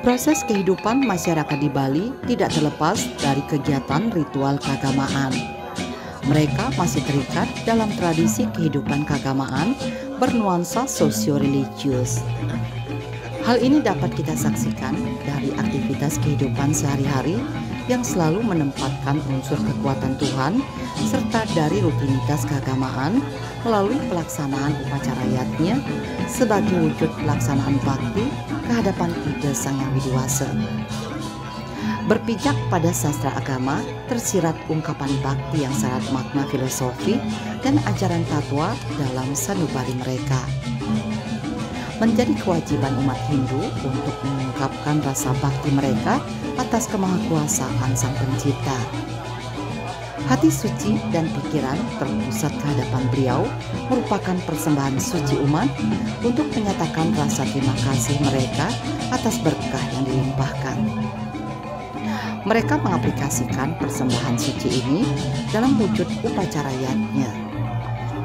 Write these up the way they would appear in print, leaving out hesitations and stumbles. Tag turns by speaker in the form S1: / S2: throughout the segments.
S1: Proses kehidupan masyarakat di Bali tidak terlepas dari kegiatan ritual keagamaan. Mereka masih terikat dalam tradisi kehidupan keagamaan bernuansa sosio-religius. Hal ini dapat kita saksikan dari aktivitas kehidupan sehari-hari yang selalu menempatkan unsur kekuatan Tuhan serta dari rutinitas keagamaan melalui pelaksanaan upacara yatnya sebagai wujud pelaksanaan bakti kehadapan ide Sang Yang Widiwasa. Berpijak pada sastra agama, tersirat ungkapan bakti yang syarat makna filosofi dan ajaran tatwa dalam sanubari mereka. Menjadi kewajiban umat Hindu untuk mengungkapkan rasa bakti mereka atas kemahakuasaan Sang Pencipta. Hati suci dan pikiran terpusat ke hadapan beliau merupakan persembahan suci umat untuk menyatakan rasa terima kasih mereka atas berkah yang dilimpahkan. Mereka mengaplikasikan persembahan suci ini dalam wujud upacara yatnya,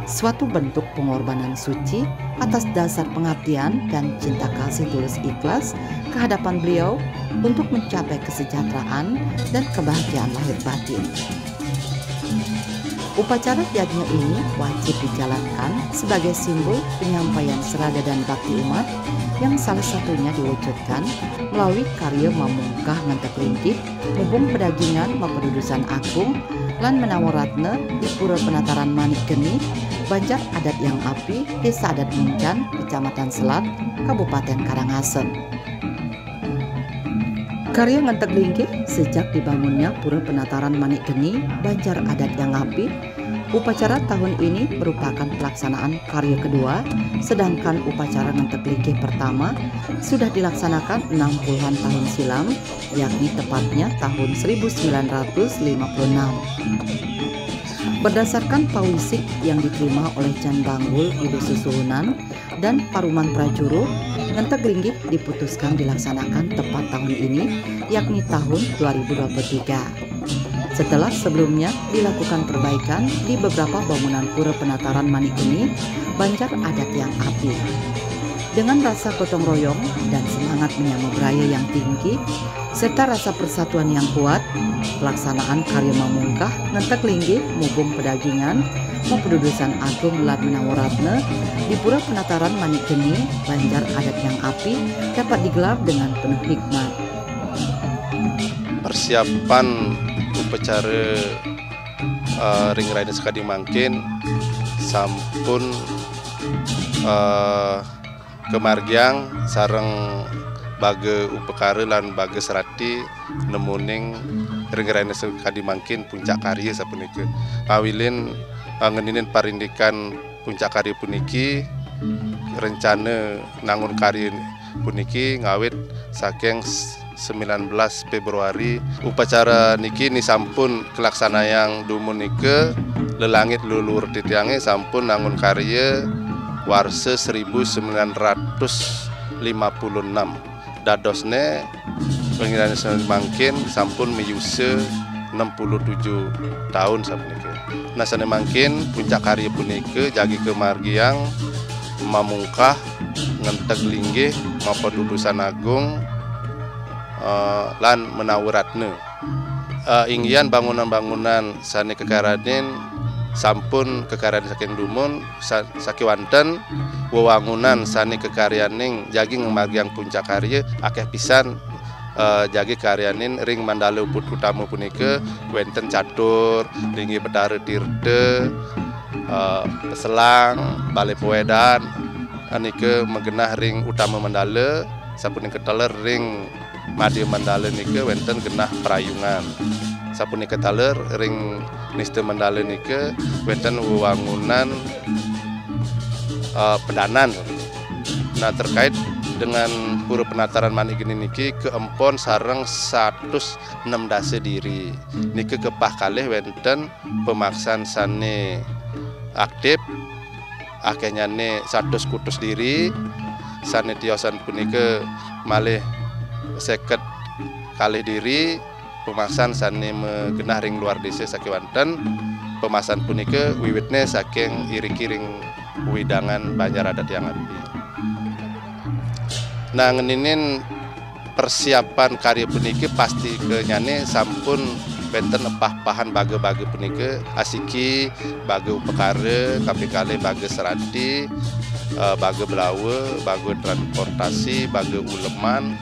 S1: suatu bentuk pengorbanan suci atas dasar pengabdian dan cinta kasih tulus ikhlas ke hadapan beliau untuk mencapai kesejahteraan dan kebahagiaan lahir batin. Upacara yatnya ini wajib dijalankan sebagai simbol penyampaian serada dan bakti umat yang salah satunya diwujudkan melalui karya mamungkah ngantek linggih, mubung pedagingan mapedudusan agung, lan menawaratna di Pura Penataran Manik Geni, Banjar Adat Yang Api, Desa Adat Muncan, Kecamatan Selat, Kabupaten Karangasem. Karya ngantek linggih sejak dibangunnya Pura Penataran Manik Geni, Banjar Adat Yang Api, upacara tahun ini merupakan pelaksanaan karya kedua, sedangkan upacara ngantek linggih pertama sudah dilaksanakan 60-an tahun silam, yakni tepatnya tahun 1956. Berdasarkan pawisik yang diterima oleh Can Banggul Ibu Susuhunan dan Paruman Prajuru, ngantek linggih diputuskan dilaksanakan tepat tahun ini, yakni tahun 2023. Setelah sebelumnya dilakukan perbaikan di beberapa bangunan Pura Penataran Manik Geni, Banjar Adat Yang Api. Dengan rasa gotong royong dan semangat menyambut raya yang tinggi, serta rasa persatuan yang kuat, pelaksanaan karya mamungkah ngantek linggih mubung pedagingan mapedudusan agung lan menawaratna di Pura Penataran Manik Geni, Banjar Adat Yang Api dapat digelar dengan penuh hikmat.
S2: Persiapan upacara Ring Raya Sekadi Mangkin sampun kemargiang sareng bage upekara lan bage serati nemuning Ring Raya Sekadi Mangkin puncak karya sapunika. Awilin ngeninin parindikan puncak karya puniki, rencana nangun karya puniki ngawit saking 19 Februari upacara niki ni sampun kelaksana yang dumun nike lelangit lulur titiange sampun nangun karya warse 1956 dadosne pengiran mangkin sampun meyuse 67 tahun sapunike. Nah sane mangkin puncak karya punike jagi kemargiang mamungkah ngentek linggih mapedudusan agung lan menawuratne inggian bangunan-bangunan sane kekaranin sampun kekaranin saking dumun sakiwanten wewangunan sane kekaryaning jagi ngemargiang puncak karya akeh pisan jagi karyanin ring mandala utama punika wenten catur ringi bedare tirde peselang balai pewedan anike megenah ring utama mandala sapunika taler ring Madya Mandala nike wenten genah perayungan. Sapunika taler ring Niste Mandala nike wenten wewangunan pedanan. Nah terkait dengan pura penataran Manik Geni niki keempon sareng 116 diri. Niki kepah kalih wenten pemaksaan sane aktif akhirnya ne 100 kutus diri sane tiosan punika malih 50 kalih diri pemaksaan sane megenah ring luar desa sakiwanten pemasan punika wiwitne saking iring-iring widangan Banjar Adat Yang Api. Nah ngeninin persiapan karya puniki pasti kenyane sampun benten epah-pahan bage-bage puniki asiki bage upekare kapikale bage serati bage belawe bage transportasi bage uleman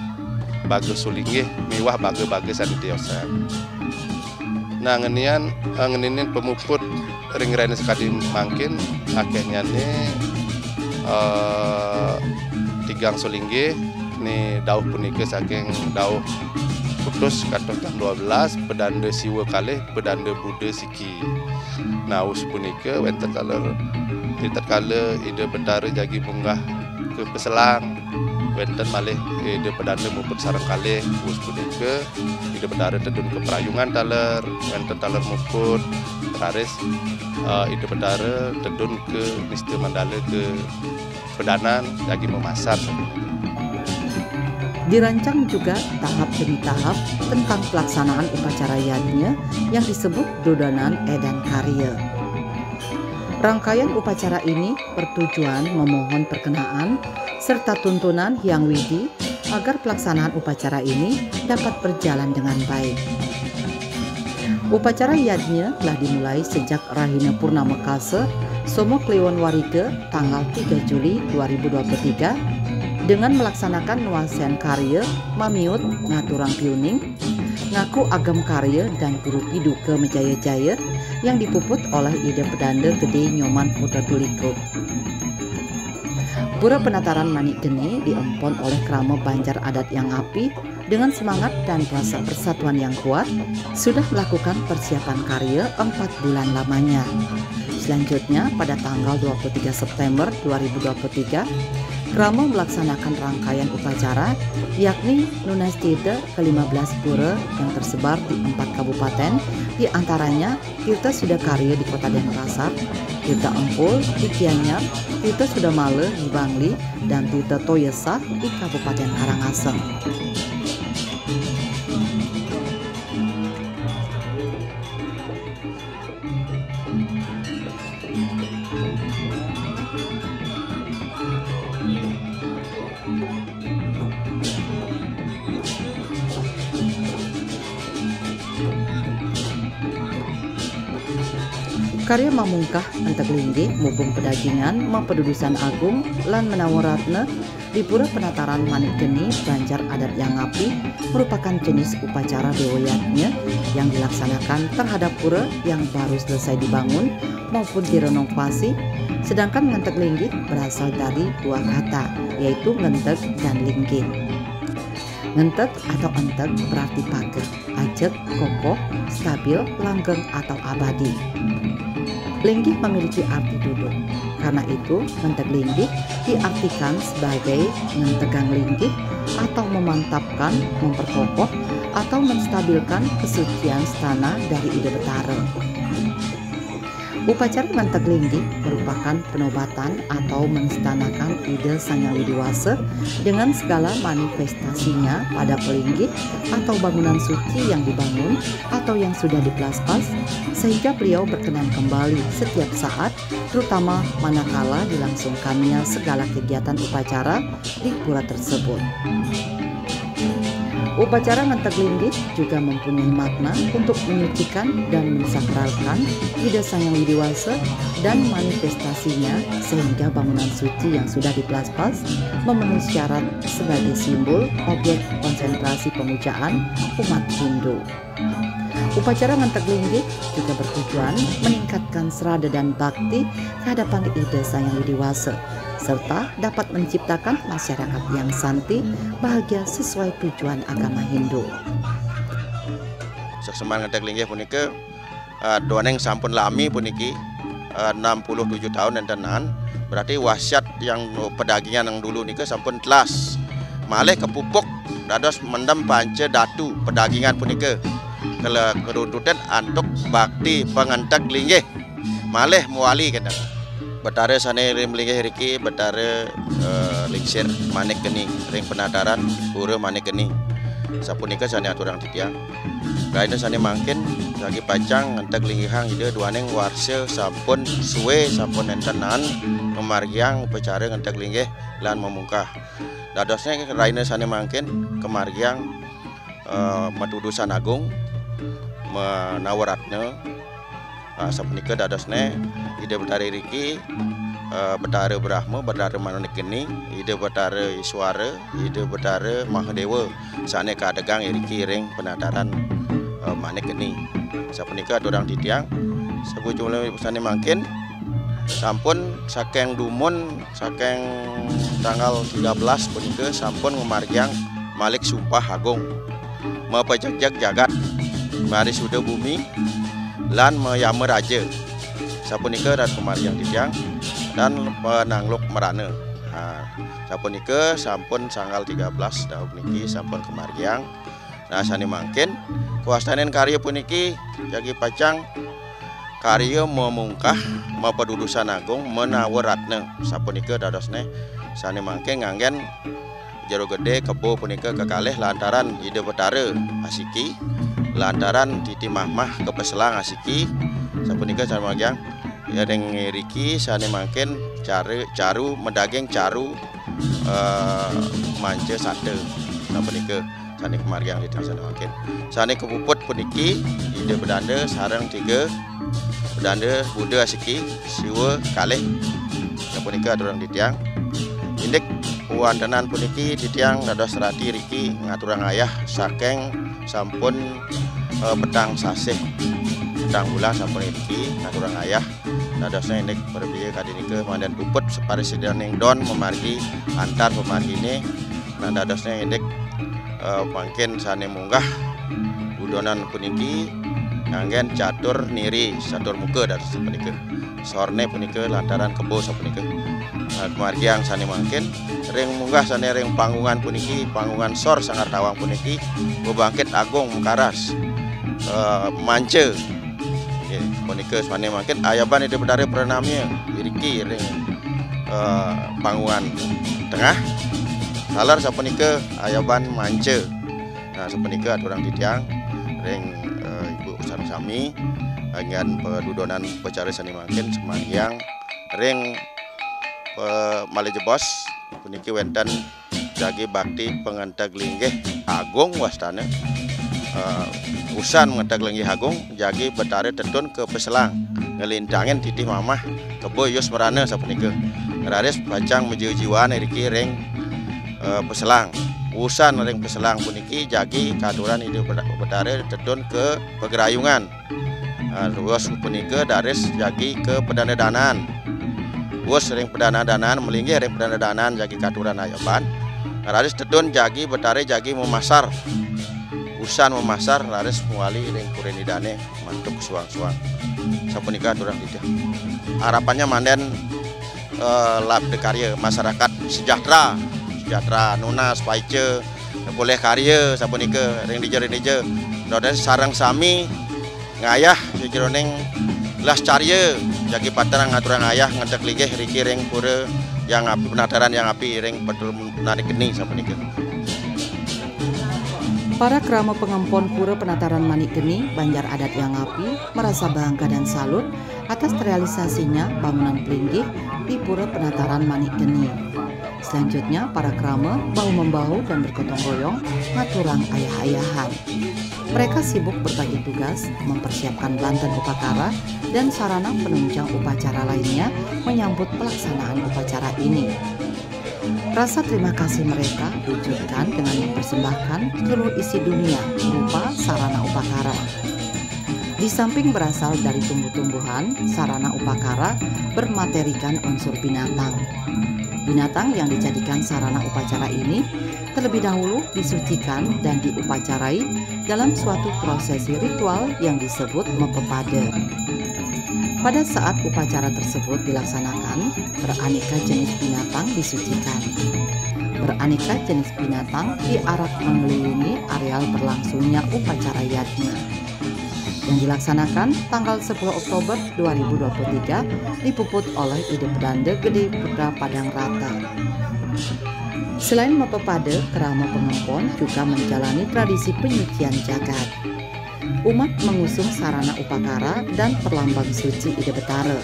S2: bage sulinggih miwah bage-bage sanitiosan. Nah ngeninin pemuput ring rene sekali mangkin akhirnya nih tigang sulinggih ni dauh punika saking dauh putus katon tang 12 pedanda siwa kalih pedanda Buddha siki. Nah us punika wenten kala ide betara jagi munggah ke peselang wenten malih ide pedanda muput sareng kalih us punika ide betara tedun ke perayungan taler wenten taler muput teraris ide betara tedun ke Niste Mandala ke pedanan lagi memasak.
S1: Dirancang juga tahap demi tahap tentang pelaksanaan upacara yadnya yang disebut Dodanan Edan Karya. Rangkaian upacara ini bertujuan memohon perkenaan serta tuntunan Hyang Widi agar pelaksanaan upacara ini dapat berjalan dengan baik. Upacara yadnya telah dimulai sejak Rahina Purnama Kase Somo Kliwon Warige tanggal 3 Juli 2023 dengan melaksanakan nuansian karya mamiut ngaturang piuning, ngaku agam karya dan guru pidu ke Mejaya-jaya yang dipuput oleh ide pedanda Gede Nyoman Putra Tuliko. Pura penataran Manik Geni diempon oleh Krama Banjar Adat Yang Api dengan semangat dan rasa persatuan yang kuat sudah melakukan persiapan karya 4 bulan lamanya. Selanjutnya pada tanggal 23 September 2023 Krama melaksanakan rangkaian upacara yakni Nunas Tirta ke-15 pura yang tersebar di 4 kabupaten, di antaranya Tirta Sudakarya di Kota Denpasar, Tirta Empul di Gianyar, Tirta Sudamala di Bangli, dan Tirta Toyesa di Kabupaten Karangasem. Karya mamungkah entek linggih mubung pedagingan mempedudusan agung lan menawaratna di Pura Penataran Manik Geni Banjar Adat Yang Api merupakan jenis upacara dewoyatnya yang dilaksanakan terhadap pura yang baru selesai dibangun maupun direnovasi, sedangkan ngentek linggih berasal dari dua kata yaitu ngentek dan linggih. Ngentek atau entek berarti pager, ajeg, kokoh, stabil, langgeng atau abadi. Linggih memiliki arti duduk. Karena itu, ngentek linggih diartikan sebagai ngentegang linggih atau memantapkan, memperkokoh, atau menstabilkan kesucian stana dari ide betara. Upacara ngentek linggih merupakan penobatan atau menstanakan ide Sang Hyang Widiwasa dengan segala manifestasinya pada pelinggih atau bangunan suci yang dibangun atau yang sudah diplaspas, sehingga beliau berkenan kembali setiap saat, terutama manakala dilangsungkannya segala kegiatan upacara di pura tersebut. Upacara ngentek linggih juga mempunyai makna untuk menyucikan dan mensakralkan ide Sang Hyang Widiwasa dan manifestasinya sehingga bangunan suci yang sudah diplaspas memenuhi syarat sebagai simbol objek konsentrasi pemujaan umat Hindu. Upacara ngentek linggih juga bertujuan meningkatkan serada dan bakti kehadapan ide Sang Hyang Widiwasa, serta dapat menciptakan masyarakat yang santi, bahagia sesuai tujuan agama Hindu.
S3: Sakseman ngentek linggih punika doneng sampun lami puniki 67 tahun entanan. Berarti wasiat yang pedagingan yang dulu nika sampun telas malih kepupuk dados mendem panca datu pedagingan punika kalau keruntutan antuk bakti pengentek linggih malih muali kadang betare sane ring linggih riki betare lingsir manik geni ring penataran pura manik geni sapunika sane aturang titiang lainnya sane mangkin lagi pacang entek linggihang ide duaneng warse sampun suwe sampun entenan kemargiang upacara entek linggih lan memungkah dadosnya lainnya sane mangkin kemargiang matudusan agung menawaratnya sapunika dadosne ide betare riki betare Brahma betare Manik Geni ide betare Iswara ide betare Mahadewa sane kadegang riki ring penataran Manik Geni sapunika aturang titiang sabujumlah sane mangkin sampun saking dumun saking tanggal 13 punika sampun ngumargiang Malik Sumpah Agung mapajag-jag jagat mari sudah bumi lan mayama raja sapunika dan kumargiang titiang dan penangluk merana sapunika sampun tanggal 13 tahun niki sampun kemargiang nah sane mangkin kuasanen karya puniki jagi pacang karya memungkah mapadudusan agung menawaratna sapunika dadosne sane mangkin nganggen jero gede kebo punika kekalih lantaran ide betare asiki lantaran titi mahmah kepeselang asiki sapunika sane mangkin ya deng riki sane mangkin caru medaging caru mance sate sapunika sane kemargiang ditang sane mangkin sane kepuput puniki ide bedanda sareng 3 bedanda Buddha asiki siwa kalih sapunika aturang titiang indek wantenan puniki titiang dados rati riki ngaturang ayah saking sampun petang sasih petang bulan sampun riki ngaturang ayah dadosna indek berbiye kadinika mandan puput separisidaning don memargi antar pemargine nah dadosna indek mangkin sane munggah budonan puniki nganggen catur niri catur muka dados punika sorne punika lantaran kebo sapunika kemargiang sane mangkin ring munggah sane ring panggungan puniki panggungan sor sangar tawang puniki bebangkit agung mekaras mance punika sane mangkin ayaban ide bedare pranamya iriki ring panggungan tengah salar sapunika ayaban mance nah sapunika aturang titiang ring ibu sami dengan pedudonan pecara sani mangkin semangyang ring Malejebos puniki wenten jagi bakti pengentek linggih agung wastana usan mengentek linggih agung jagi betare tetun ke peselang ngelintangin titih mamah kebo yus merana sapunika raris pacang mejiu-jiwan riki ring peselang usan ring peselang puniki jagi katuran ide betare tetun ke pegerayungan luas punika daris jagi ke pedana-danaan bos ring pedana-danaan melinggih ring pedana-danaan jagi katuran ayaban raris tetun jagi betare jagi memasar usan memasar raris muali ring kurenidane mantuk suang-suang sapunika aturang titih harapannya manden lab de karya masyarakat sejahtera nunas paice boleh karya sapunika ring dije dan sarang sami ngayah sejeroning las carya jagi paterang ngaturan ayah ngetek linggih riki ring pura yang api penataran yang api ring betul Manik Geni sapunika.
S1: Para kerama pengempon pura penataran Manik Geni Banjar Adat yang api merasa bangga dan salut atas realisasinya bangunan pelinggih di pura penataran Manik Geni. Selanjutnya para kerama bahu-membahu dan bergotong royong ngaturang ayah-ayahan. Mereka sibuk berbagi tugas, mempersiapkan banten upacara dan sarana penunjang upacara lainnya menyambut pelaksanaan upacara ini. Rasa terima kasih mereka wujudkan dengan mempersembahkan seluruh isi dunia berupa sarana upacara. Di samping berasal dari tumbuh-tumbuhan, sarana upacara bermaterikan unsur binatang. Binatang yang dijadikan sarana upacara ini terlebih dahulu disucikan dan diupacarai dalam suatu prosesi ritual yang disebut mempepade. Pada saat upacara tersebut dilaksanakan, beraneka jenis binatang disucikan. beraneka jenis binatang diarak mengelilingi areal berlangsungnya upacara yatnya yang dilaksanakan tanggal 10 Oktober 2023 dipuput oleh Ide Pedanda Gede Putra Padang Rata. Selain Mapepade, Kerama Pengempon juga menjalani tradisi penyucian jagat. Umat mengusung sarana upakara dan perlambang suci Ide Betara.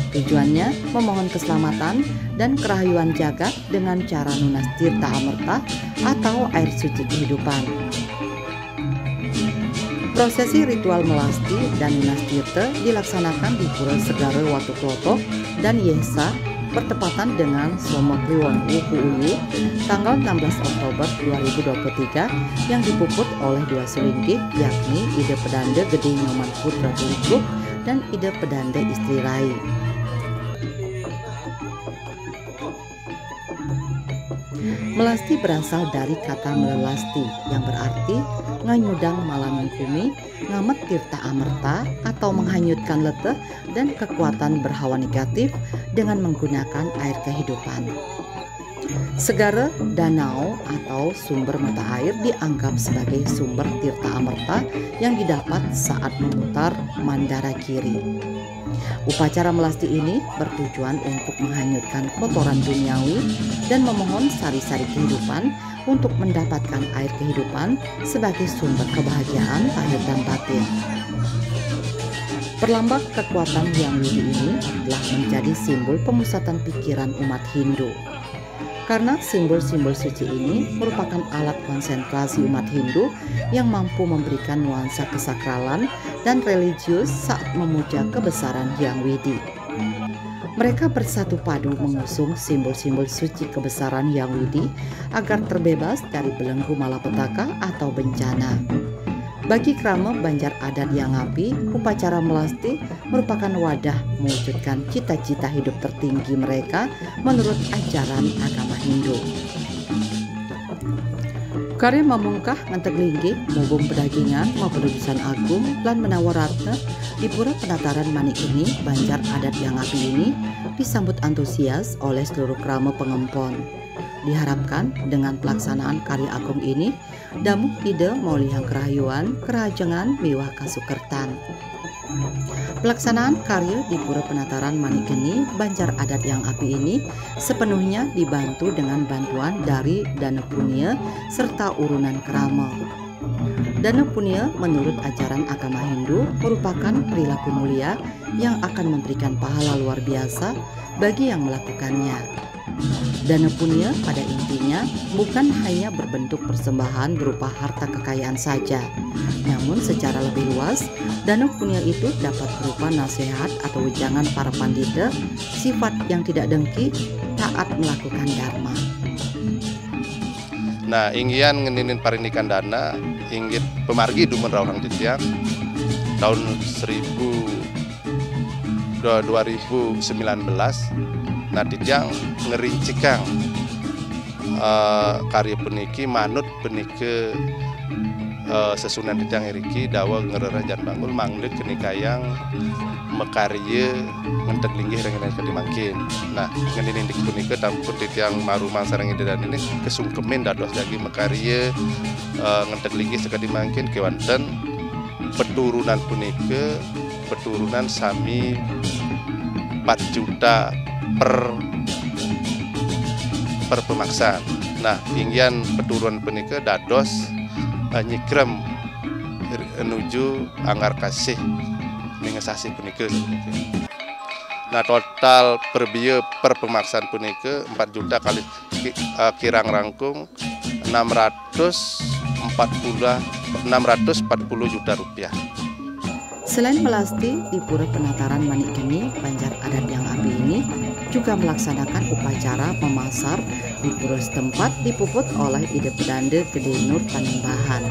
S1: Tujuannya memohon keselamatan dan kerahayuan jagat dengan cara nunas tirta amerta atau air suci kehidupan. Prosesi ritual melasti dan nunas tirta dilaksanakan di Pura Segara Watu Klotok dan Yesa bertepatan dengan Somo Kliwon Wuku Uyi tanggal 16 Oktober 2023 yang dipuput oleh dua selinggih, yakni Ide Pedanda Gede Nyoman Putra Tuluk dan Ide Pedanda Istri Rai. Melasti berasal dari kata melelasti yang berarti nganyudang malam kumi, ngamet tirta amerta atau menghanyutkan leteh dan kekuatan berhawa negatif dengan menggunakan air kehidupan. Segara, danau atau sumber mata air dianggap sebagai sumber tirta amerta yang didapat saat memutar mandara kiri. Upacara melasti ini bertujuan untuk menghanyutkan kotoran duniawi dan memohon sari-sari kehidupan untuk mendapatkan air kehidupan sebagai sumber kebahagiaan lahir dan batin. Perlambang kekuatan Hyang Widi ini telah menjadi simbol pemusatan pikiran umat Hindu. Karena simbol-simbol suci ini merupakan alat konsentrasi umat Hindu yang mampu memberikan nuansa kesakralan dan religius saat memuja kebesaran Hyang Widi. Mereka bersatu padu mengusung simbol-simbol suci kebesaran Hyang Widi agar terbebas dari belenggu malapetaka atau bencana. Bagi Krama Banjar Adat Yangapi, upacara melasti merupakan wadah mewujudkan cita-cita hidup tertinggi mereka menurut ajaran agama Hindu. Karya mamungkah ngantek linggih, mubung pedagingan maupun urusan agung lan menawaratna di Pura Penataran Manikeni Banjar Adat Yangapi ini disambut antusias oleh seluruh Krama Pengempon. Diharapkan dengan pelaksanaan karya agung ini, damu ide maulihang kerahayuan, kerajangan, miwah kasukertan. Pelaksanaan karya di Pura Penataran Manikeni Banjar Adat Yangapi ini sepenuhnya dibantu dengan bantuan dari Dana Punya serta urunan Krama. Dana Punya menurut ajaran agama Hindu merupakan perilaku mulia yang akan memberikan pahala luar biasa bagi yang melakukannya. Dana punya pada intinya bukan hanya berbentuk persembahan berupa harta kekayaan saja, namun secara lebih luas, dana punya itu dapat berupa nasihat atau wejangan para pandita, sifat yang tidak dengki, taat melakukan dharma.
S2: Nah, ingin ngeninin parinikan dana, inggit pemargi dumen rawang titiang tahun 2019. Nah, titiang ngerincikang karya peniki manut penike sesunan titiang iriki dawa ngerera jan bangul manglek kenikayang mekarye ngentek linggih rengenan kadimangkin. Nah, ngendinin dik penike tampur titiang maruman sareng dan ini kesungkemin dados lagi mekarye ngentek linggih sekadimangkin kewanten peturunan punike peturunan sami 4 juta per pemaksaan. Nah, ingin peturunan penike dados nyikrem menuju anggar kasih mengesasi penike. Nah, total perbiaya per pemaksaan punike 4 juta kali kirang rangkung 640 juta rupiah.
S1: Selain melasti di Pura Penataran Manikeni, Banjar Adat Yangapi ini juga melaksanakan upacara memasar di pura setempat dipuput oleh Ide Pedanda Gede Nur Panembahan.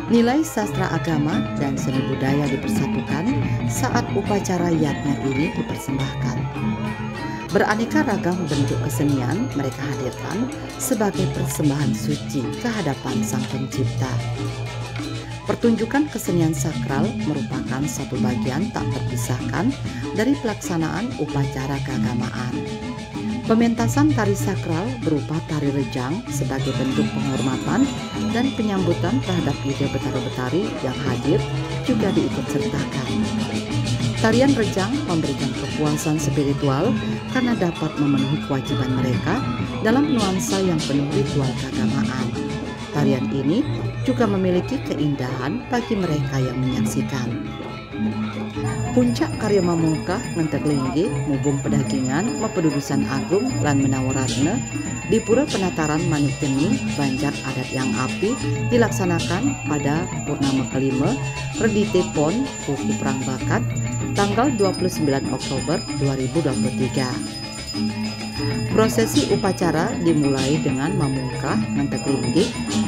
S1: Nilai sastra agama dan seni budaya dipersatukan saat upacara yatnya ini dipersembahkan. Beraneka ragam bentuk kesenian mereka hadirkan sebagai persembahan suci kehadapan Sang Pencipta. Pertunjukan kesenian sakral merupakan satu bagian tak terpisahkan dari pelaksanaan upacara keagamaan. Pementasan tari sakral berupa tari rejang sebagai bentuk penghormatan dan penyambutan terhadap ide betara-betari yang hadir juga diikut sertakan. Tarian rejang memberikan kepuasan spiritual karena dapat memenuhi kewajiban mereka dalam nuansa yang penuh ritual keagamaan. Tarian ini juga memiliki keindahan bagi mereka yang menyaksikan. Puncak karya mamungkah ngenteglinggi mubung pedagingan mapedudusan agung lan menawaratna di Pura Penataran Manikgeni Banjar Adat Yang Api dilaksanakan pada purnama kelima Redite Pon Puku Perang Bakat tanggal 29 Oktober 2023. Prosesi upacara dimulai dengan mamungkah ngenteglinggi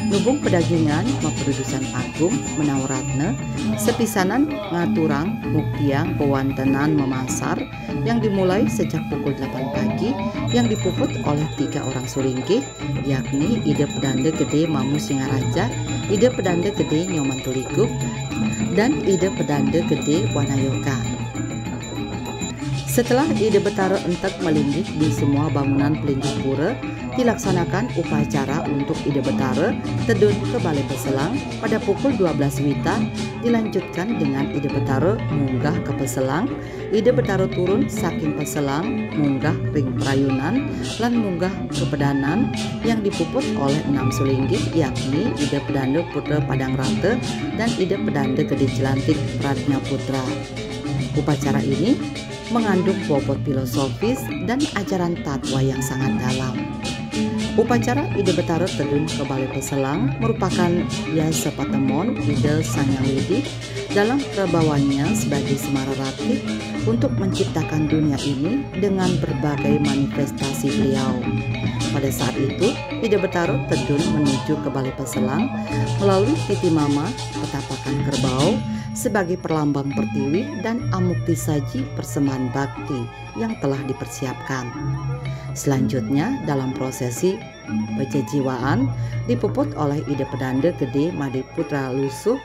S1: nubung pedagingan mapedudusan agung menawaratna sepisanan ngaturang buktiang pewantenan memasar yang dimulai sejak pukul 8 pagi yang dipuput oleh 3 orang sulingkih, yakni Ide Pedanda Gede Mamu Singaraja, Ide Pedanda Gede Nyoman Tulikuk, dan Ide Pedanda Gede Wanayoka. Setelah ide betara entek melinggih di semua bangunan pelinggih pura, dilaksanakan upacara untuk ide betara tedun ke Balai Peselang pada pukul 12 wita, dilanjutkan dengan ide betara munggah ke Peselang, ide betara turun saking Peselang, munggah ring Prayunan, lan munggah ke Pedanan yang dipuput oleh 6 sulinggih, yakni Ide Pedanda Putra Padang Rata dan Ide Pedanda Gede Jelantik Pradnya Putra. Upacara ini mengandung bobot filosofis dan ajaran tatwa yang sangat dalam. Upacara Ide Betara Tedun ke Balai Peselang merupakan Yasa Patemon Ide Sanyang Widi dalam prabawannya sebagai Semara Ratih untuk menciptakan dunia ini dengan berbagai manifestasi beliau. Pada saat itu, Ide Betara Tedun menuju ke Balai Peselang melalui Titi Mama, Petapakan Kerbau, sebagai perlambang pertiwi dan amukti saji persembahan bakti yang telah dipersiapkan. Selanjutnya dalam prosesi pejejiwaan dipuput oleh Ide Pedanda Gede Made Putra Lusuh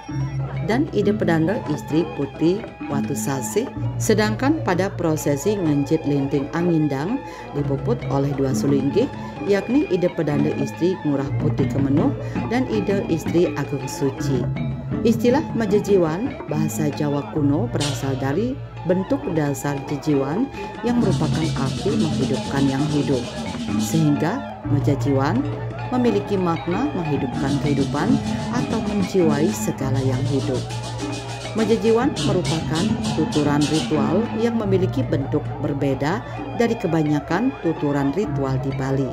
S1: dan Ide Pedanda Istri Putri Watu Sasih, sedangkan pada prosesi ngenjit linting angindang dipuput oleh 2 sulinggih, yakni Ide Pedanda Istri Ngurah Putih Kemenuh dan Ide Istri Agung Suci. Istilah majejiwan bahasa Jawa kuno berasal dari bentuk dasar jejiwan yang merupakan arti menghidupkan yang hidup, sehingga majejiwan memiliki makna menghidupkan kehidupan atau menjiwai segala yang hidup. Majejiwan merupakan tuturan ritual yang memiliki bentuk berbeda dari kebanyakan tuturan ritual di Bali.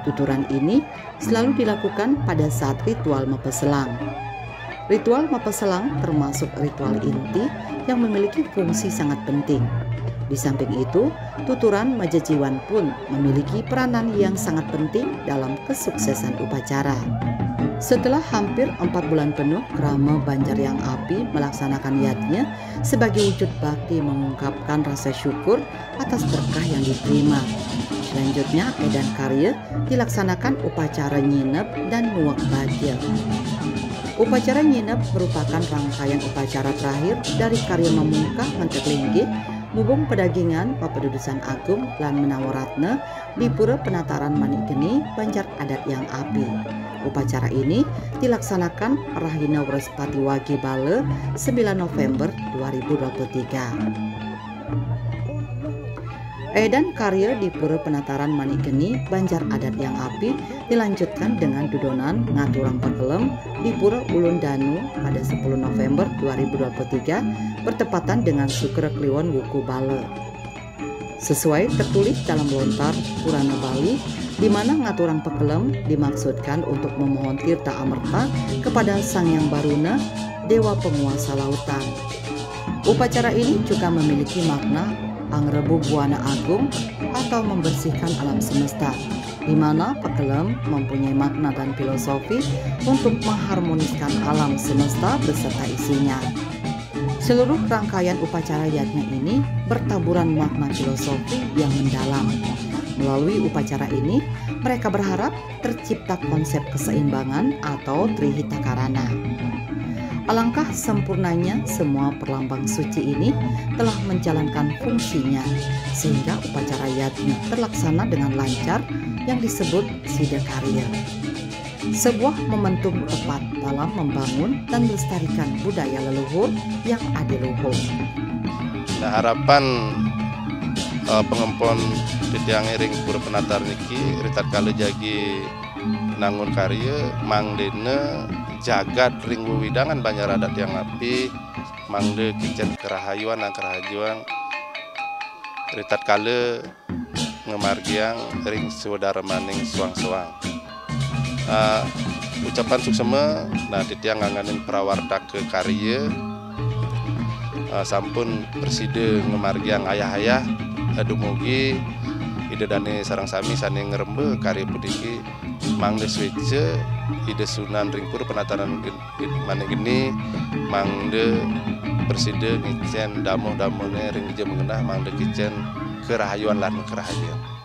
S1: Tuturan ini selalu dilakukan pada saat ritual Mapeselang. Ritual Mapeselang termasuk ritual inti yang memiliki fungsi sangat penting. Di samping itu, tuturan majejiwan pun memiliki peranan yang sangat penting dalam kesuksesan upacara. Setelah hampir 4 bulan penuh, Krama Banjar Yang Api melaksanakan yatnya sebagai wujud bakti mengungkapkan rasa syukur atas berkah yang diterima. Selanjutnya, edan karya dilaksanakan upacara nyinep dan nuak bagya. Upacara nyinep merupakan rangkaian upacara terakhir dari karya mamungkah Ngenteglinggi mubung pedagingan Papedudusan Agung lan Menawaratna di Pura Penataran Manikgeni Banjar Adat Yang Api. Upacara ini dilaksanakan Rahina Wrespati Wage Bale 9 November 2023. Edan karya di Pura Penataran Manikgeni Banjar Adat Yang Api dilanjutkan dengan dudonan ngaturang pakelem di Pura Ulun Danu pada 10 November 2023 bertepatan dengan Sukra Kliwon Wuku Bale. Sesuai tertulis dalam lontar Purana Bali, di mana ngaturang pakelem dimaksudkan untuk memohon tirta amerta kepada Sang Yang Baruna, Dewa Penguasa Lautan. Upacara ini juga memiliki makna Angrebu Buana Agung atau membersihkan alam semesta, di mana pakelem mempunyai makna dan filosofi untuk mengharmoniskan alam semesta beserta isinya. Seluruh rangkaian upacara yatnya ini bertaburan makna filosofi yang mendalam. Melalui upacara ini, mereka berharap tercipta konsep keseimbangan atau Trihita Karana. Alangkah sempurnanya semua perlambang suci ini telah menjalankan fungsinya sehingga upacara yatnya terlaksana dengan lancar yang disebut Sidakarya. Sebuah momentum tepat dalam membangun dan melestarikan budaya leluhur yang adiluhung.
S2: Nah, harapan pengempon titiang ring pura penatar niki ritat kali jagi nangun karya mangdene jagat ring widangan banyak adat yang api mangde kicen kerahayuan dan kerahajuan ritat kale ngemargiang ring saudara maning suang-suang. Ucapan suksema nah titiang nganganin prawarta ke karya sampun preside ngemargiang ayah-ayah dumugi ide dane sarang sami sane ngerembe karya pudiki mangde swece ide sunan ringpur penataran mana gini mangde preside ngicen damo-damone ring je mengenah mangde kicen kerahayuan lan kerahayuan.